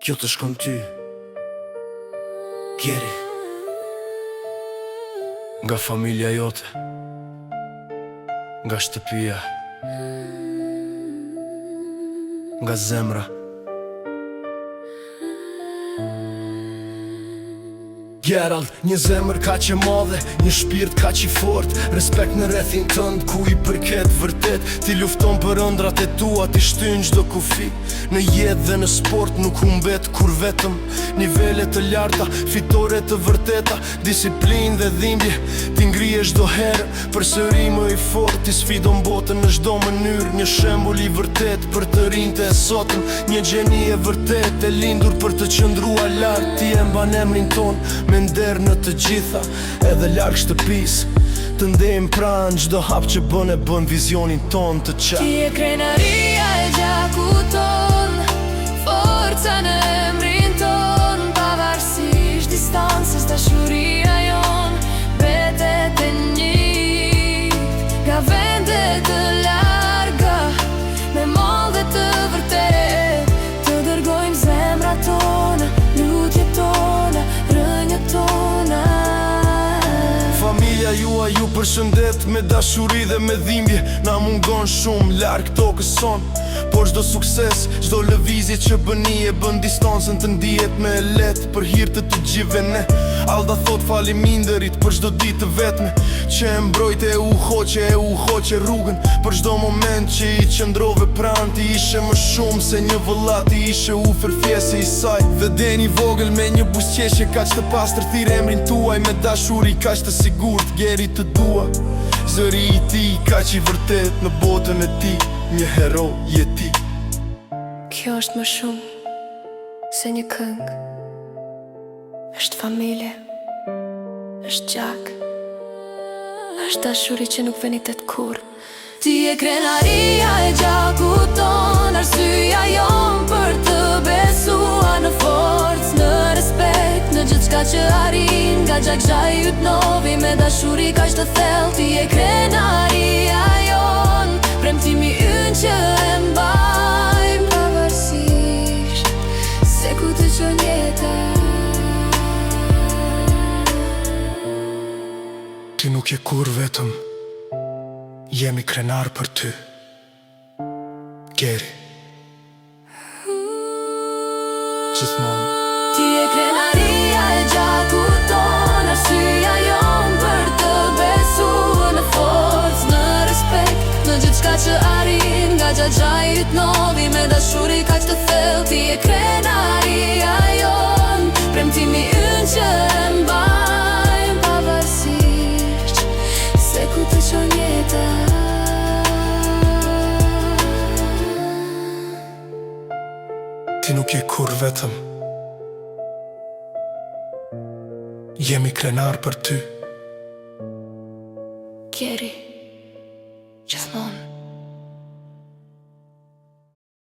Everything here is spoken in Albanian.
Kjo të shkon ty Gjeri Nga familja jote Nga shtëpia Nga zemra Gerald, një zemër ka që madhe, një shpirt ka që fort. Respekt në rrethin tënd, ku i përket vërtet. Ti lufton për ëndrat e tua, ti shtyn çdo kufi. Në jetë dhe në sport nuk humbet kur vetëm. Nivele të larta, fitore të vërteta. Disiplinë dhe dhimbje, ti ngrije çdo herë. Përsëri më i fort, ti sfidon botën në çdo mënyrë. Një shembull i vërtet për të rinjtë e sotëm. Një gjeni e vërtet, e lindur për të qëndruar lart. Ti e mban emrin ton me nder në të gjitha, edhe larg shtëpis. Të ndejmë pranë çdo hap që bën vizionin ton të qartë. Ti e krenaria e gjakut ton, forca në emrin ton. Pavarësisht distancës, dashuria jon betet e njët. Nga vende të larga, me molde të vërtet, të dërgojmë zemra tona, lutjet tona, rënjët tona. Familja juaj ju përshëndet me dashuri dhe me dhimbje. Na mungon shumë larg tokës son, por çdo sukses, çdo lëvizje që bëni e bën distancën të ndihet me lehtë për hir të të gjithëve ne. Alda thot faleminderit për çdo ditë të vetme që e mbrojtë e u hoqe rrugën. Për çdo moment që i qëndrove pranë, ti ishe më shumë se një vëlla, ti ishe u fërfjese i saj. Dhe deni vogël me një buzëqeshje kaq të pastër, thirr emrin tuaj me dashuri kaq të sigurt. Gjeri të dua, zëri i ti kaq i vërtet, në botën e ti një hero je ti. Kjo është më shumë se një këngë. Është familje, është gjak, është dashuri që nuk venitet kur. Ti e krenaria e gjakut ton, arsyeja jon për të besuar në forcë, në respekt, në gjithçka që arrin. Nga gjak yt novi me dashuri kaq të thellë. Ti e krenaria jon, premtimi ynë që e mbajmë. Pavarësisht se ku të çon jeta. Ti nuk je kur vetëm, jemi krenar për ty Gjeri Gjithmonë. Ti e krenaria e gjakut ton, arsyeja jon për të besuar në forcë, në respekt, në gjithçka që arrin. Nga gjak yt novi me dashuri kaq të thellë. Ti e krenaria jon, premtimi ynë që e mbajmë. Pavarësisht se ku të çon jeta. Ti nuk je kur vetëm, jemi krenar për ty Gjeri, gjithmonë.